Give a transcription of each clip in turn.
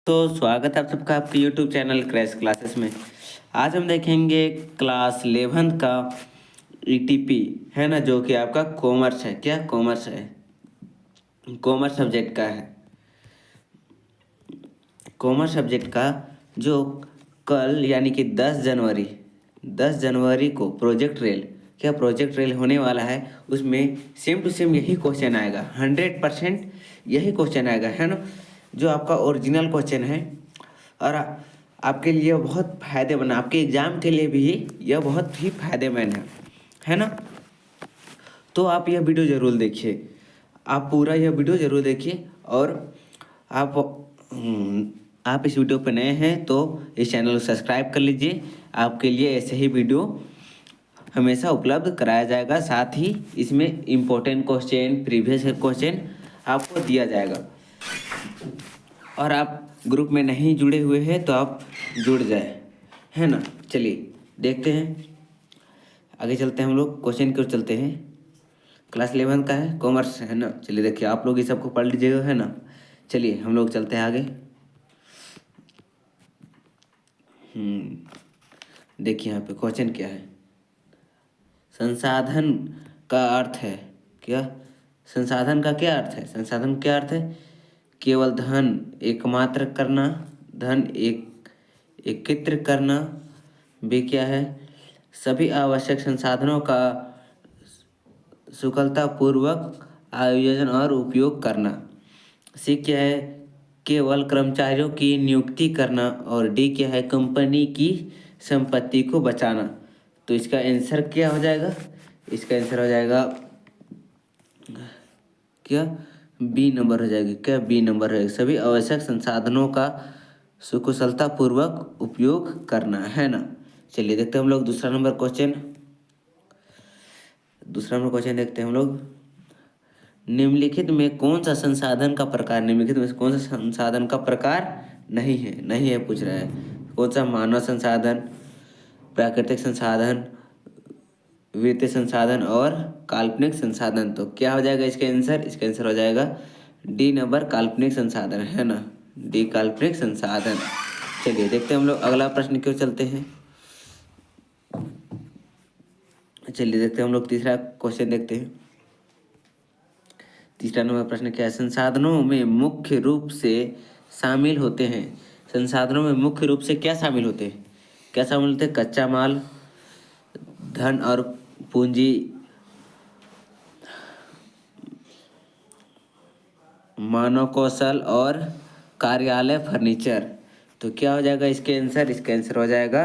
तो स्वागत है आप सबका आपके यूट्यूब चैनल क्रैश क्लासेस में। आज हम देखेंगे क्लास 11th का ईटीपी है ना, जो कि आपका कॉमर्स है। क्या कॉमर्स है? कॉमर्स सब्जेक्ट का है। कॉमर्स सब्जेक्ट का जो कल यानी कि 10 जनवरी को प्रोजेक्ट रेल होने वाला है। उसमें सेम टू सेम यही क्वेश्चन आएगा, 100% यही क्वेश्चन आएगा, है ना, जो आपका ओरिजिनल क्वेश्चन है। और आपके लिए बहुत फायदेमंद, आपके एग्जाम के लिए भी यह बहुत ही फायदेमंद है ना। तो आप यह वीडियो ज़रूर देखिए, आप पूरा यह वीडियो ज़रूर देखिए। और आप आप इस वीडियो पर नए हैं तो इस चैनल को सब्सक्राइब कर लीजिए। आपके लिए ऐसे ही वीडियो हमेशा उपलब्ध कराया जाएगा। साथ ही इसमें इम्पोर्टेंट क्वेश्चन, प्रीवियस क्वेश्चन आपको दिया जाएगा। और आप ग्रुप में नहीं जुड़े हुए हैं तो आप जुड़ जाए, है ना। चलिए देखते हैं, आगे चलते हैं। हम लोग क्वेश्चन की ओर चलते हैं। क्लास 11 का है, कॉमर्स है ना। चलिए देखिए, आप लोग ये सबको पढ़ लीजिएगा, है ना। चलिए हम लोग चलते हैं आगे। देखिए यहाँ पे क्वेश्चन क्या है। संसाधन का अर्थ है क्या? संसाधन का क्या अर्थ है? संसाधन क्या अर्थ है? केवल धन एकमात्र करना, धन एकत्र करना। बे क्या है? सभी आवश्यक संसाधनों का सुकलतापूर्वक आयोजन और उपयोग करना। सी क्या है? केवल कर्मचारियों की नियुक्ति करना। और डी क्या है? कंपनी की संपत्ति को बचाना। तो इसका आंसर क्या हो जाएगा? इसका आंसर हो जाएगा क्या? बी नंबर हो जाएगी। क्या बी नंबर है? सभी आवश्यक संसाधनों का सुकुशलतापूर्वक उपयोग करना, है ना। चलिए देखते हैं हम लोग दूसरा नंबर क्वेश्चन देखते हैं हम लोग। निम्नलिखित में कौन सा संसाधन का प्रकार, निम्नलिखित में से कौन सा संसाधन का प्रकार नहीं है पूछ रहा है। कौन सा? मानव संसाधन, प्राकृतिक संसाधन, वित्तीय संसाधन और काल्पनिक संसाधन। तो क्या हो जाएगा इसका आंसर? इसका आंसर हो जाएगा डी नंबर, काल्पनिक संसाधन, है ना। डी काल्पनिक संसाधन। चलिए देखते हैं हम लोग अगला प्रश्न की ओर चलते हैं। चलिए देखते हैं हम लोग तीसरा क्वेश्चन देखते हैं। तीसरा नंबर प्रश्न क्या है? संसाधनों में मुख्य रूप से शामिल होते हैं। संसाधनों में मुख्य रूप से क्या शामिल होते हैं? क्या शामिल होते हैं? कच्चा माल, धन और पूंजी, मानव कौशल और कार्यालय फर्नीचर। तो क्या हो जाएगा इसके आंसर? इसका आंसर हो जाएगा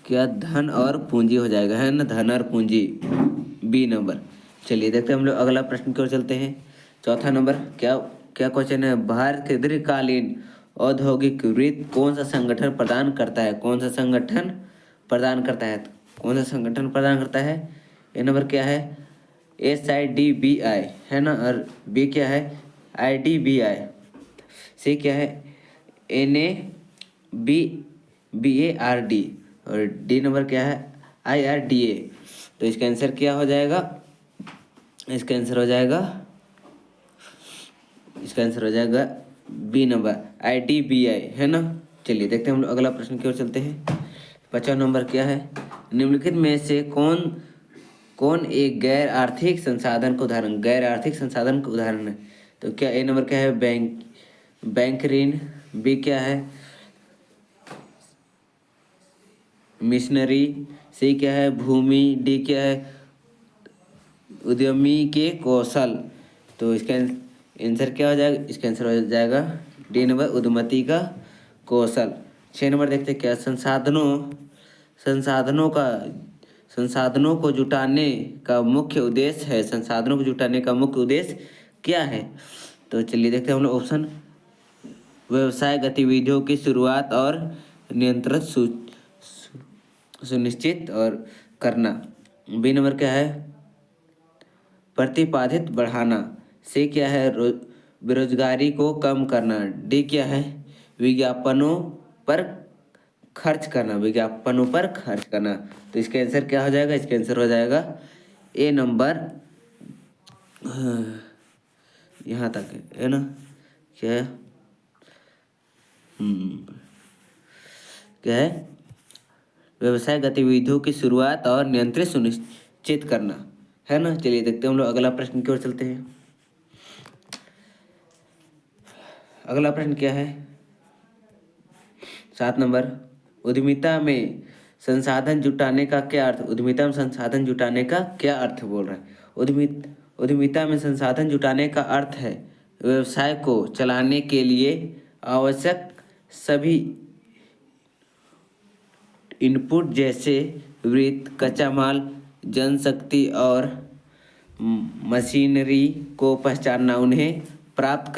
क्या? धन और पूंजी हो जाएगा, है ना। धन और पूंजी, बी नंबर। चलिए देखते हैं हम लोग अगला प्रश्न की ओर चलते हैं। चौथा नंबर क्या क्या क्वेश्चन है? भारत के दीर्घकालीन औद्योगिक वृत्त कौन सा संगठन प्रदान करता है? कौन सा संगठन प्रदान करता है? कौन सा संगठन प्रदान करता है? ये नंबर क्या है? SIDBI, है ना। और बी क्या है? IDBI। सी क्या है? NABARD। और डी नंबर क्या है? IRDA। तो इसका आंसर क्या हो जाएगा? इसका आंसर हो जाएगा बी नंबर, IDBI, है ना। चलिए देखते हैं हम लोग अगला प्रश्न की ओर चलते हैं। 5वां नंबर क्या है? निम्नलिखित में से कौन एक गैर आर्थिक संसाधन का उदाहरण है? तो क्या ए नंबर क्या है? बैंक ऋण। बी क्या है? मिशनरी। सी क्या है? भूमि। डी क्या है? उद्यमी के कौशल। तो इसका आंसर क्या हो जाएगा? इसका आंसर हो जाएगा डी नंबर, उद्यमति का कौशल। 6 नंबर देखते हैं क्या? संसाधनों को जुटाने का मुख्य उद्देश्य है। संसाधनों को जुटाने का मुख्य उद्देश्य क्या है? तो चलिए देखते हैं हम लोग ऑप्शन। व्यवसाय गतिविधियों की शुरुआत और नियंत्रण सुनिश्चित और करना। बी नंबर क्या है? प्रतिपादित बढ़ाना। सी क्या है? बेरोजगारी को कम करना। डी क्या है? विज्ञापनों पर खर्च करना। तो इसका आंसर क्या हो जाएगा? इसका आंसर हो जाएगा ए नंबर, यहाँ तक है ना। क्या है? क्या है, व्यवसाय गतिविधियों की शुरुआत और नियंत्रण सुनिश्चित करना, है ना। चलिए देखते हैं हम लोग अगला प्रश्न की ओर चलते हैं। अगला प्रश्न क्या है, 7 नंबर, उद्यमिता में संसाधन जुटाने का क्या अर्थ, उद्यमिता में संसाधन जुटाने का क्या अर्थ बोल रहा है। उद्यमिता में संसाधन जुटाने का अर्थ है व्यवसाय को चलाने के लिए आवश्यक सभी इनपुट जैसे वित्त, कच्चा माल, जनशक्ति और मशीनरी को पहचानना, उन्हें प्राप्त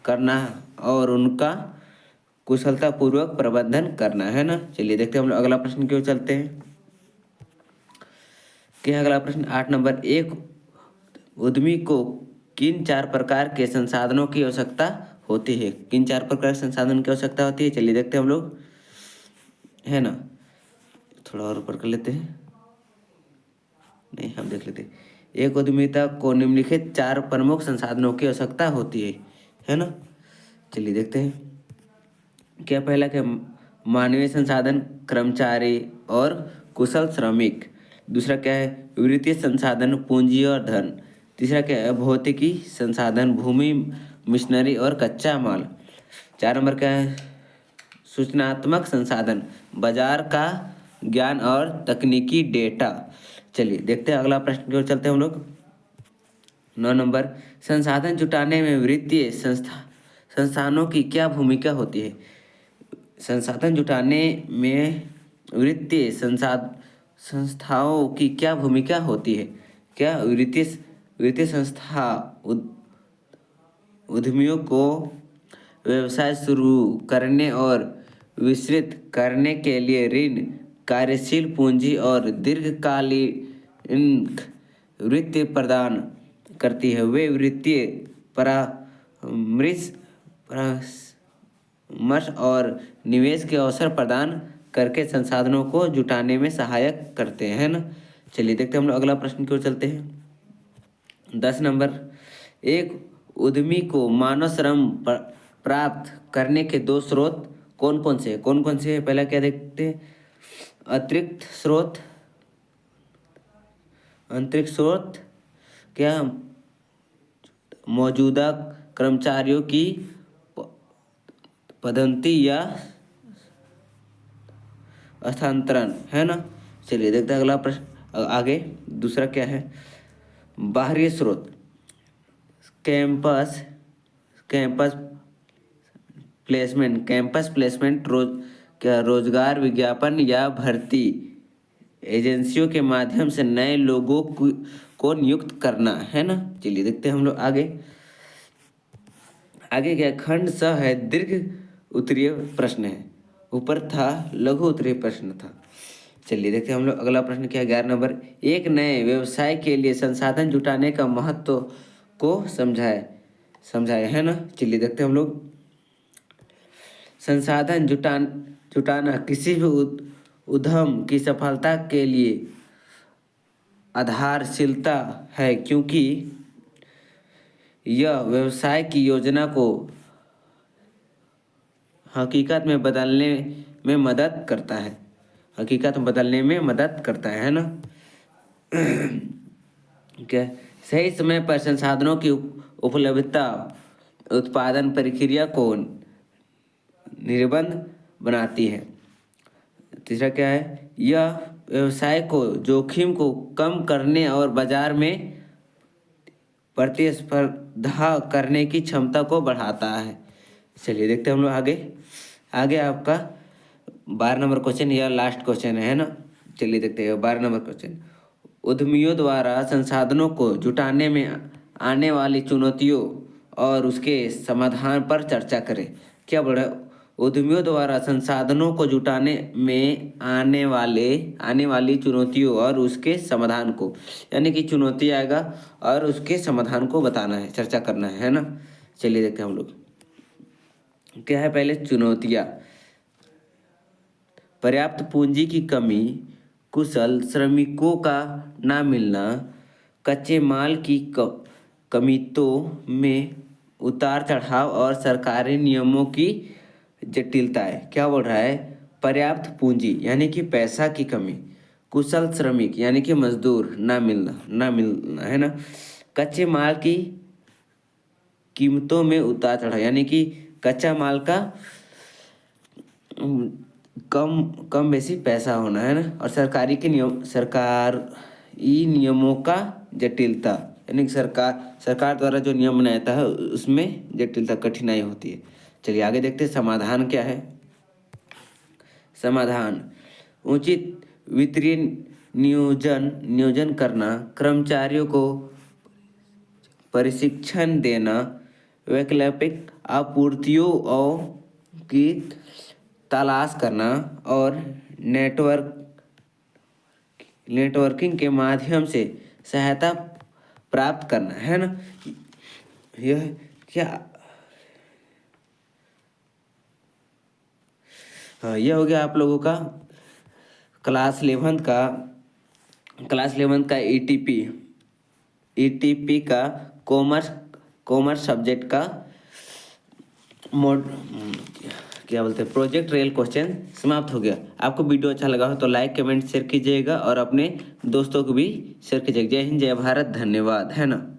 करना और उनका कुशलतापूर्वक प्रबंधन करना, है ना। चलिए देखते हैं हम लोग अगला प्रश्न की ओर चलते हैं। क्या है अगला प्रश्न, 8 नंबर, एक उद्यमी को किन 4 प्रकार के संसाधनों की आवश्यकता होती है, किन 4 प्रकार के संसाधन की आवश्यकता होती है। चलिए देखते हैं हम लोग, है ना। थोड़ा और ऊपर कर लेते हैं, नहीं हम देख लेते हैं। एक उद्यमिता को निम्नलिखित 4 प्रमुख संसाधनों की आवश्यकता होती है ना। चलिए देखते हैं। क्या पहला, क्या मानवीय संसाधन, कर्मचारी और कुशल श्रमिक। दूसरा क्या है, वित्तीय संसाधन, पूंजी और धन। तीसरा क्या है, भौतिकी संसाधन, भूमि, मशीनरी और कच्चा माल। 4 नंबर क्या है, सूचनात्मक संसाधन, बाजार का ज्ञान और तकनीकी डेटा। चलिए देखते हैं अगला प्रश्न की ओर चलते हैं हम लोग। 9 नंबर, संसाधन जुटाने में वित्तीय संस्थानों की क्या भूमिका होती है। संसाधन जुटाने में वित्तीय संस्थाओं की क्या भूमिका होती है। क्या वित्तीय संस्था उद्यमियों को व्यवसाय शुरू करने और विस्तृत करने के लिए ऋण, कार्यशील पूंजी और दीर्घकालीन वित्त प्रदान करती है। वे वित्तीय परामर्श और निवेश के अवसर प्रदान करके संसाधनों को जुटाने में सहायक करते हैं ना। चलिए देखते हैं हम लोग अगला प्रश्न की ओर चलते हैं। 10 नंबर, एक उद्यमी को मानव श्रम प्राप्त करने के 2 स्रोत कौन कौन से हैं। पहला क्या देखते हैं, अतिरिक्त स्रोत क्या मौजूदा कर्मचारियों की पदोन्नति या स्थानांतरण, है ना। चलिए देखते हैं अगला प्रश्न आगे। दूसरा क्या है, बाहरी स्रोत, कैंपस प्लेसमेंट, रोजगार विज्ञापन या भर्ती एजेंसियों के माध्यम से नए लोगों को नियुक्त करना, है ना। चलिए देखते हैं हम लोग आगे क्या, खंड स है, दीर्घ उत्तरीय प्रश्न है, ऊपर था लघु उत्तरीय प्रश्न था। चलिए देखते हैं हम लोग अगला प्रश्न क्या है। 11 नंबर, एक नए व्यवसाय के लिए संसाधन जुटाने का महत्व को समझाए, है ना। चलिए देखते हैं हम लोग, संसाधन जुटाना किसी भी उद्यम की सफलता के लिए आधारशिलता है, क्योंकि यह व्यवसाय की योजना को हकीकत में बदलने में मदद करता है ना। क्या, सही समय पर संसाधनों की उपलब्धता उत्पादन प्रक्रिया को निर्बाध बनाती है। तीसरा क्या है, यह व्यवसाय को जोखिम को कम करने और बाजार में प्रतिस्पर्धा करने की क्षमता को बढ़ाता है। चलिए देखते हैं हम लोग आगे आपका 12 नंबर क्वेश्चन या लास्ट क्वेश्चन है ना। चलिए देखते हैं 12 नंबर क्वेश्चन, उद्यमियों द्वारा संसाधनों को जुटाने में आने वाली चुनौतियों और उसके समाधान पर चर्चा करें। क्या बोल रहा है, उद्यमियों द्वारा संसाधनों को जुटाने में आने वाली चुनौतियों और उसके समाधान को, यानी कि चुनौती आएगा और उसके समाधान को बताना है, चर्चा करना है ना। चलिए देखते हैं हम लोग, क्या है पहले चुनौतियाँ, पर्याप्त पूंजी की कमी, कुशल श्रमिकों का ना मिलना, कच्चे माल की कीमतों में उतार चढ़ाव और सरकारी नियमों की जटिलताएं, क्या बोल रहा है, पर्याप्त पूंजी यानी कि पैसा की कमी, कुशल श्रमिक यानी कि मजदूर ना मिलना है ना, कच्चे माल की कीमतों में उतार चढ़ाव यानी कि कच्चा माल का कम कम बेसी पैसा होना है ना, और सरकारी नियमों का जटिलता यानी कि सरकार द्वारा जो नियम बनाया जाता है उसमें जटिलता कठिनाई होती है। चलिए आगे देखते हैं समाधान क्या है। समाधान, उचित वित्तीय नियोजन करना, कर्मचारियों को प्रशिक्षण देना, वैकल्पिक आपूर्तियों की तलाश करना और नेटवर्किंग के माध्यम से सहायता प्राप्त करना है ना। यह क्या, हाँ यह हो गया आप लोगों का क्लास 11 का ईटीपी का कॉमर्स सब्जेक्ट का मोड क्या बोलते हैं प्रोजेक्ट रियल क्वेश्चन समाप्त हो गया। आपको वीडियो अच्छा लगा हो तो लाइक कमेंट शेयर कीजिएगा और अपने दोस्तों को भी शेयर कीजिएगा। जय हिंद जय भारत, धन्यवाद है ना।